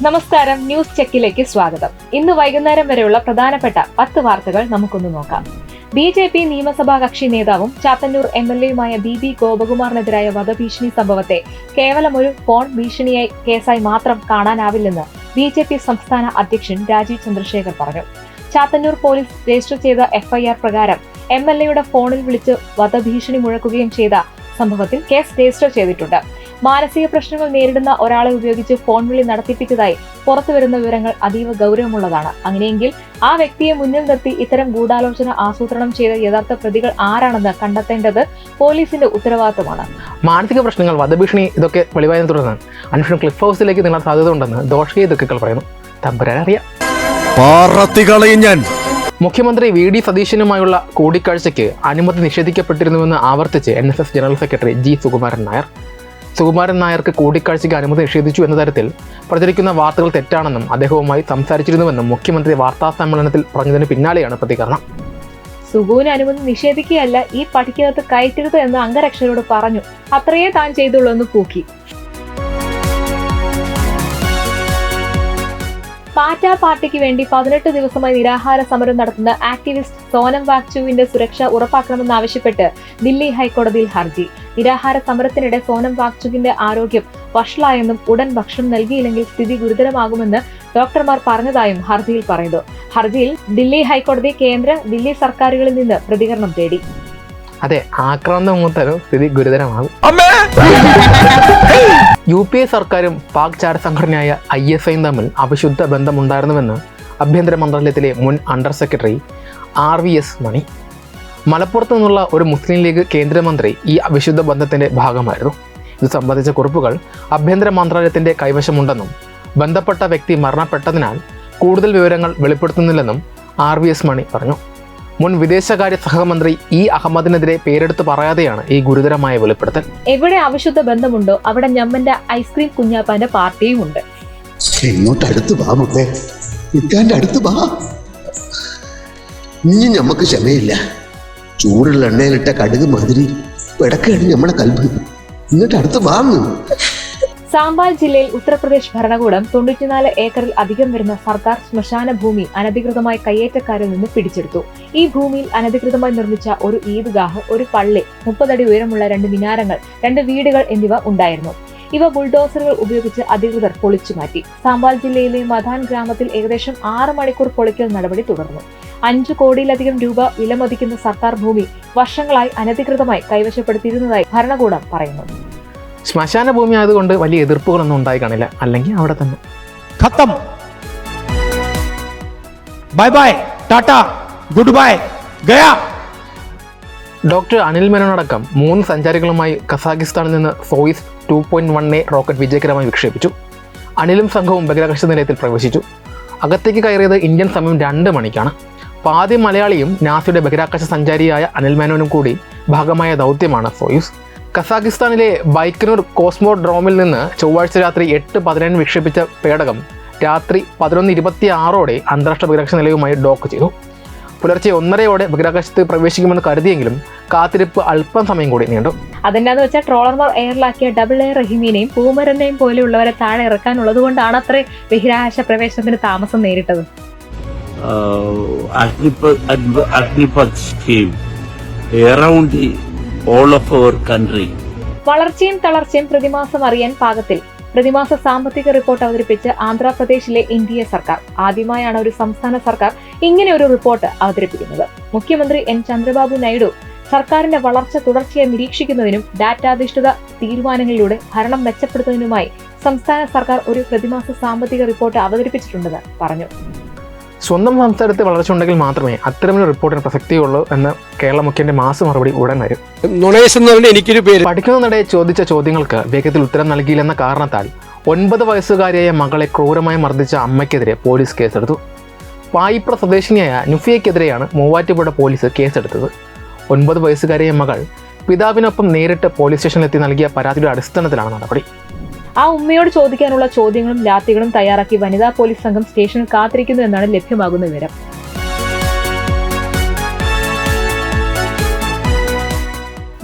നമസ്കാരം, ന്യൂസ് ചെക്കിലേക്ക് സ്വാഗതം. ഇന്ന് വൈകുന്നേരം വരെയുള്ള പ്രധാനപ്പെട്ട 10 വാർത്തകൾ നമുക്കൊന്ന് നോക്കാം. BJP നിയമസഭാ കക്ഷി നേതാവും ചാത്തന്നൂർ MLA-യുമായ BB ഗോപകുമാറിനെതിരായ വധഭീഷണി സംഭവത്തെ കേവലം ഒരു ഫോൺ ഭീഷണിയായി കേസായി മാത്രം കാണാനാവില്ലെന്ന് BJP സംസ്ഥാന അധ്യക്ഷൻ രാജീവ് ചന്ദ്രശേഖർ പറഞ്ഞു. ചാത്തന്നൂർ പോലീസ് രജിസ്റ്റർ ചെയ്ത FIR പ്രകാരം MLA-യുടെ ഫോണിൽ വിളിച്ച് വധഭീഷണി മുഴക്കുകയും ചെയ്ത സംഭവത്തിൽ കേസ് രജിസ്റ്റർ ചെയ്തിട്ടുണ്ട്. മാനസിക പ്രശ്നങ്ങൾ നേരിടുന്ന ഒരാളെ ഉപയോഗിച്ച് ഫോൺ വിളി നടത്തിപ്പിച്ചതായി പുറത്തുവരുന്ന വിവരങ്ങൾ അതീവ ഗൗരവമുള്ളതാണ്. അങ്ങനെയെങ്കിൽ ആ വ്യക്തിയെ മുന്നിൽ നിർത്തി ഇത്തരം ഗൂഢാലോചന ആസൂത്രണം ചെയ്ത യഥാർത്ഥ പ്രതികൾ ആരാണെന്ന് കണ്ടെത്തേണ്ടത് പോലീസിന്റെ ഉത്തരവാദിത്തമാണ്. മാനസിക പ്രശ്നങ്ങൾ, വധഭീഷണി ഇതൊക്കെ വെളിവായതിനെ തുടർന്ന് അന്വേഷണം ക്ലിഫ് ഹൗസിലേക്ക് നീളാൻ സാധ്യതയുണ്ടെന്ന് ദോഷകീയ ദുഃഖികൾ പറയുന്നു. തമ്പുരാനറിയാം. മുഖ്യമന്ത്രി VD സതീശനുമായുള്ള കൂടിക്കാഴ്ചയ്ക്ക് അനുമതി നിഷേധിക്കപ്പെട്ടിരുന്നുവെന്ന് ആവർത്തിച്ച് NSS general secretary G Sukumaran Nair. Sukumaran നായർക്ക് കൂടിക്കാഴ്ചയ്ക്ക് അനുമതി നിഷേധിച്ചു എന്ന തരത്തിൽ പ്രചരിക്കുന്ന വാർത്തകൾ തെറ്റാണെന്നും അദ്ദേഹവുമായി സംസാരിച്ചിരുന്നുവെന്നും മുഖ്യമന്ത്രി വാർത്താ സമ്മേളനത്തിൽ പറഞ്ഞതിന് പിന്നാലെയാണ് പ്രതികരണം. സുഗുവിന് അനുമതി നിഷേധിക്കുകയല്ല, ഈ പടിക്കകത്ത് കയറ്റരുത് എന്ന് അംഗരക്ഷകരോട് പറഞ്ഞു. അത്രയേ താൻ ചെയ്തുള്ളൂ എന്ന് പൂക്കി. പാറ്റ പാർട്ടിക്ക് വേണ്ടി 18 ദിവസമായി നിരാഹാര സമരം നടത്തുന്ന ആക്ടിവിസ്റ്റ് സോനം വാങ്ചുവിന്റെ സുരക്ഷ ഉറപ്പാക്കണമെന്നാവശ്യപ്പെട്ട് ദില്ലി ഹൈക്കോടതിയിൽ ഹർജി. നിരാഹാര സമരത്തിനിടെ സോനം വാങ്ചുവിന്റെ ആരോഗ്യം വഷളായെന്നും ഉടൻ ഭക്ഷണം നൽകിയില്ലെങ്കിൽ സ്ഥിതി ഗുരുതരമാകുമെന്ന് ഡോക്ടർമാർ പറഞ്ഞതായും ഹർജിയിൽ പറയുന്നു. ഹർജിയിൽ ദില്ലി ഹൈക്കോടതി ദില്ലി സർക്കാരുകളിൽ നിന്ന് പ്രതികരണം തേടി. അതെ, ആക്രമണം മൂത്താലും സ്ഥിതി ഗുരുതരമാകും. UPA സർക്കാരും പാക് ചാര സംഘടനയായ ISIയും തമ്മിൽ അവിശുദ്ധ ബന്ധമുണ്ടായിരുന്നുവെന്ന് ആഭ്യന്തര മന്ത്രാലയത്തിലെ മുൻ അണ്ടർ സെക്രട്ടറി RVS മണി. മലപ്പുറത്ത് നിന്നുള്ള ഒരു മുസ്ലിം ലീഗ് കേന്ദ്രമന്ത്രി ഈ അവിശുദ്ധ ബന്ധത്തിന്റെ ഭാഗമായിരുന്നു. ഇത് സംബന്ധിച്ച കുറിപ്പുകൾ ആഭ്യന്തര മന്ത്രാലയത്തിന്റെ കൈവശമുണ്ടെന്നും ബന്ധപ്പെട്ട വ്യക്തി മരണപ്പെട്ടതിനാൽ കൂടുതൽ വിവരങ്ങൾ വെളിപ്പെടുത്തുന്നില്ലെന്നും RVS മണി പറഞ്ഞു. മുൻ വിദേശകാര്യ സഹമന്ത്രി അഹമ്മദിനെതിരെ പേരെടുത്ത് പറയാതെയാണ് ഈ ഗുരുതരമായ വെളിപ്പെടുത്തൽ. എവിടെ അവിശുദ്ധ ബന്ധമുണ്ടോ അവിടെ ഞമ്മന്റെ ഐസ്ക്രീം കുഞ്ഞാപ്പാന്റെ പാർട്ടിയും ഉണ്ട്. ഇനി ഞമ്മക്ക് ക്ഷമയില്ല. ചൂടുള്ള എണ്ണയിലിട്ട കടുക് മാതിരി പിടക്കാണ് ഞമ്മടെ കൽബ്. ഇങ്ങോട്ട് അടുത്ത് വാങ്ങു. സാംബാൽ ജില്ലയിൽ ഉത്തർപ്രദേശ് ഭരണകൂടം 94 ഏക്കറിൽ അധികം വരുന്ന സർക്കാർ ശ്മശാന ഭൂമി അനധികൃതമായി കയ്യേറ്റക്കാരിൽ നിന്ന് പിടിച്ചെടുത്തു. ഈ ഭൂമിയിൽ അനധികൃതമായി നിർമ്മിച്ച ഒരു ഈദ്ഗാഹ്, ഒരു പള്ളി, 30 അടി ഉയരമുള്ള 2 മിനാരങ്ങൾ, 2 വീടുകൾ എന്നിവ ഉണ്ടായിരുന്നു. ഇവ ബുൾഡോസറുകൾ ഉപയോഗിച്ച് അധികൃതർ പൊളിച്ചു മാറ്റി. സാംബാൽ ജില്ലയിലെ മധാൻ ഗ്രാമത്തിൽ ഏകദേശം 6 മണിക്കൂർ പൊളിക്കൽ നടപടി തുടർന്നു. 5 കോടിയിലധികം രൂപ വിലമതിക്കുന്ന സർക്കാർ ഭൂമി വർഷങ്ങളായി അനധികൃതമായി കൈവശപ്പെടുത്തിയിരുന്നതായി ഭരണകൂടം പറയുന്നു. ശ്മശാന ഭൂമി ആയതുകൊണ്ട് വലിയ എതിർപ്പുകളൊന്നും ഉണ്ടായി കാണില്ല. അല്ലെങ്കിൽ അവിടെ തന്നെ ഖത്തം. Bye bye, tata, good bye, ഗയാ. ഡോക്ടർ അനിൽ മേനോനടക്കം 3 സഞ്ചാരികളുമായി കസാഖിസ്ഥാനിൽ നിന്ന് സോയിസ് 2.1A റോക്കറ്റ് വിജയകരമായി വിക്ഷേപിച്ചു. അനിലും സംഘവും ബഹിരാകാശ നിലയത്തിൽ പ്രവേശിച്ചു. അകത്തേക്ക് കയറിയത് ഇന്ത്യൻ സമയം 2 മണിക്കാണ്. പാതി മലയാളിയും നാസയുടെ ബഹിരാകാശ സഞ്ചാരിയായ അനിൽ മേനോനും കൂടി ഭാഗമായ ദൗത്യമാണ് സോയൂസ്. കസാഖിസ്ഥാനിലെ ബൈക്കനൂർ കോസ്മോഡ്രോമിൽ നിന്ന് ചൊവ്വാഴ്ച രാത്രി 8:15 വിക്ഷേപിച്ച പേടകം രാത്രി 11:26 അന്താരാഷ്ട്ര ബഹിരാകാശ നിലയവുമായി ഡോക്ക് ചെയ്തു. പുലർച്ചെ 1:30 ബഹിരാകാശത്ത് പ്രവേശിക്കുമെന്ന് കരുതിയെങ്കിലും കാത്തിരിപ്പ് അല്പം സമയം കൂടി നീണ്ടു. അതെന്താന്ന് വെച്ചാൽ ട്രോളർമാർ എയറിലാക്കിയ ഡബിൾ എയർ റഹീമിനെയും പൂമരനെയും പോലെയുള്ളവരെ താഴെ ഇറക്കാനുള്ളത് കൊണ്ടാണ് അത്ര ബഹിരാകാശ പ്രവേശനത്തിന് താമസം നേരിട്ടത്. വളർച്ചയും തളർച്ചയും പ്രതിമാസം അറിയാൻ പാകത്തിൽ പ്രതിമാസ സാമ്പത്തിക റിപ്പോർട്ട് അവതരിപ്പിച്ച് ആന്ധ്രാപ്രദേശിലെ NDA സർക്കാർ. ആദ്യമായാണ് ഒരു സംസ്ഥാന സർക്കാർ ഇങ്ങനെ ഒരു റിപ്പോർട്ട് അവതരിപ്പിക്കുന്നത്. മുഖ്യമന്ത്രി N ചന്ദ്രബാബു നായിഡു സർക്കാരിന്റെ വളർച്ച തുടർച്ചയായി നിരീക്ഷിക്കുന്നതിനും ഡാറ്റാധിഷ്ഠിത തീരുമാനങ്ങളിലൂടെ ഭരണം മെച്ചപ്പെടുത്തുന്നതിനുമായി സംസ്ഥാന സർക്കാർ ഒരു പ്രതിമാസ സാമ്പത്തിക റിപ്പോർട്ട് അവതരിപ്പിച്ചിട്ടുണ്ടെന്ന് പറഞ്ഞു. സ്വന്തം സംസ്ഥാനത്ത് വളർച്ച ഉണ്ടെങ്കിൽ മാത്രമേ അത്തരമൊരു റിപ്പോർട്ടിന് പ്രസക്തിയുള്ളൂ എന്ന് കേരള മുഖ്യന്റെ മാസ് മറുപടി ഉടൻ വരും. പഠിക്കുന്നതിനിടെ ചോദിച്ച ചോദ്യങ്ങൾക്ക് വേഗത്തിൽ ഉത്തരം നൽകിയില്ലെന്ന കാരണത്താൽ 9 വയസ്സുകാരിയായ മകളെ ക്രൂരമായി മർദ്ദിച്ച അമ്മയ്ക്കെതിരെ പോലീസ് കേസെടുത്തു. പായിപ്ര സ്വദേശിനിയായ നുഫിയയ്ക്കെതിരെയാണ് മൂവാറ്റുപുഴ പോലീസ് കേസെടുത്തത്. 9 വയസ്സുകാരിയായ മകൾ പിതാവിനൊപ്പം നേരിട്ട് പോലീസ് സ്റ്റേഷനിലെത്തി നൽകിയ പരാതിയുടെ അടിസ്ഥാനത്തിലാണ് നടപടി. ആ ഉമ്മയോട് ചോദിക്കാനുള്ള ചോദ്യങ്ങളും ലാത്തികളും തയ്യാറാക്കി വനിതാ പോലീസ് സംഘം സ്റ്റേഷനിൽ കാത്തിരിക്കുന്നു എന്നാണ് ലഭ്യമാകുന്ന വിവരം.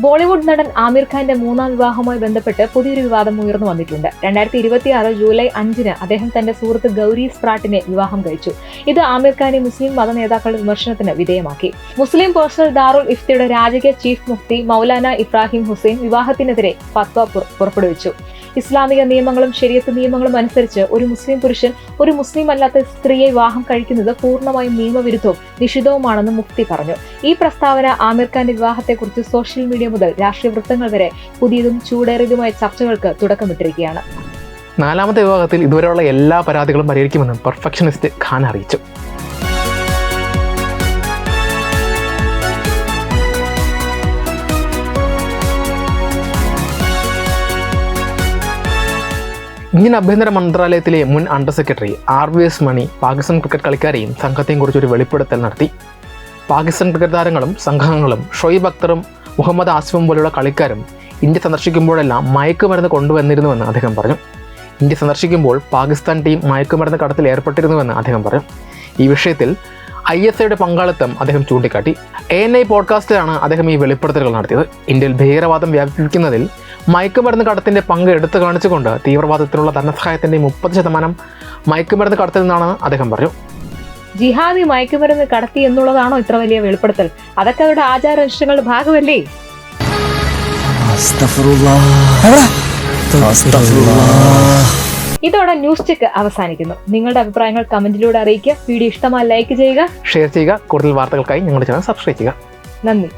ബോളിവുഡ് നടൻ ആമിർ ഖാന്റെ മൂന്നാം വിവാഹവുമായി ബന്ധപ്പെട്ട് പുതിയൊരു വിവാദം ഉയർന്നു വന്നിട്ടുണ്ട്. 2026 ജൂലൈ 5 അദ്ദേഹം തന്റെ സുഹൃത്ത് ഗൗരി സ്പ്രാട്ടിനെ വിവാഹം കഴിച്ചു. ഇത് ആമിർ ഖാനെ മുസ്ലിം മത നേതാക്കളുടെ വിമർശനത്തിന് വിധേയമാക്കി. മുസ്ലിം പേഴ്സണൽ ദാറുൽ ഇഫ്തിയുടെ രാജകീയ ചീഫ് മുഫ്തി മൗലാന ഇബ്രാഹിം ഹുസൈൻ വിവാഹത്തിനെതിരെ ഫത്വ പുറപ്പെടുവിച്ചു. ഇസ്ലാമിക നിയമങ്ങളും ശരീഅത്ത് നിയമങ്ങളും അനുസരിച്ച് ഒരു മുസ്ലിം പുരുഷൻ ഒരു മുസ്ലിം അല്ലാത്ത സ്ത്രീയെ വിവാഹം കഴിക്കുന്നത് പൂർണ്ണമായും നിയമവിരുദ്ധവും നിഷിദ്ധവുമാണെന്ന് മുഫ്തി പറഞ്ഞു. ഈ പ്രസ്താവന ആമിർ ഖാന്റെ വിവാഹത്തെക്കുറിച്ച് സോഷ്യൽ മീഡിയ മുതൽ രാഷ്ട്രീയ വൃത്തങ്ങൾ വരെ പുതിയതും ചൂടേറിയതുമായ ചർച്ചകൾക്ക് തുടക്കമിട്ടിരിക്കുകയാണ്. നാലാമത്തെ വിവാഹത്തിൽ ഇതുവരെയുള്ള എല്ലാ പരാതികളും പരിഹരിക്കുമെന്നും പെർഫെക്ഷനിസ്റ്റ് ഖാൻ അറിയിച്ചു. ഇന്ത്യൻ ആഭ്യന്തര മന്ത്രാലയത്തിലെ മുൻ അണ്ടർ സെക്രട്ടറി RVS മണി പാകിസ്ഥാൻ ക്രിക്കറ്റ് കളിക്കാരെയും സംഘത്തെയും കുറിച്ചൊരു വെളിപ്പെടുത്തൽ നടത്തി. പാകിസ്ഥാൻ ക്രിക്കറ്റ് താരങ്ങളും സംഘങ്ങളും ഷൊയ്ബ് അക്തറും മുഹമ്മദ് ആസിഫും പോലുള്ള കളിക്കാരും ഇന്ത്യ സന്ദർശിക്കുമ്പോഴെല്ലാം മയക്കുമരുന്ന് കൊണ്ടുവന്നിരുന്നുവെന്ന് അദ്ദേഹം പറഞ്ഞു. ഇന്ത്യ സന്ദർശിക്കുമ്പോൾ പാകിസ്ഥാൻ ടീം മയക്കുമരുന്ന് കടത്തിൽ ഏർപ്പെട്ടിരുന്നുവെന്ന് അദ്ദേഹം പറഞ്ഞു. ഈ വിഷയത്തിൽ ISIയുടെ പങ്കാളിത്തം അദ്ദേഹം ചൂണ്ടിക്കാട്ടി. ANI പോഡ്കാസ്റ്റിലാണ് അദ്ദേഹം ഈ വെളിപ്പെടുത്തലുകൾ നടത്തിയത്. ഇന്ത്യയിൽ ഭീകരവാദം വ്യാപിപ്പിക്കുന്നതിൽ മയക്കുമരുന്ന് കടത്തിന്റെ പങ്ക് എടുത്തു കാണിച്ചുകൊണ്ട് തീവ്രവാദത്തിനുള്ള ധനസഹായത്തിന്റെ 30% മയക്കുമരുന്ന് കടത്തിൽ നിന്നാണെന്ന് അദ്ദേഹം പറഞ്ഞു. ജിഹാദി മയക്കുമരുന്ന് കടത്തി എന്നുള്ളതാണോ ഇത്ര വലിയ വെളിപ്പെടുത്തൽ? അതൊക്കെ അവരുടെ ആചാരാനുഷ്ഠാനങ്ങളുടെ ഭാഗമല്ലേ? ഇതോടെ ന്യൂസ് ചെക്ക് അവസാനിക്കുന്നു. നിങ്ങളുടെ അഭിപ്രായങ്ങൾ കമന്റിലൂടെ അറിയിക്കുക. വീഡിയോ ഇഷ്ടമായി ലൈക്ക് ചെയ്യുക, ഷെയർ ചെയ്യുക. കൂടുതൽ വാർത്തകൾക്കായി ഞങ്ങളുടെ ചാനൽ സബ്സ്ക്രൈബ് ചെയ്യുക. നന്ദി.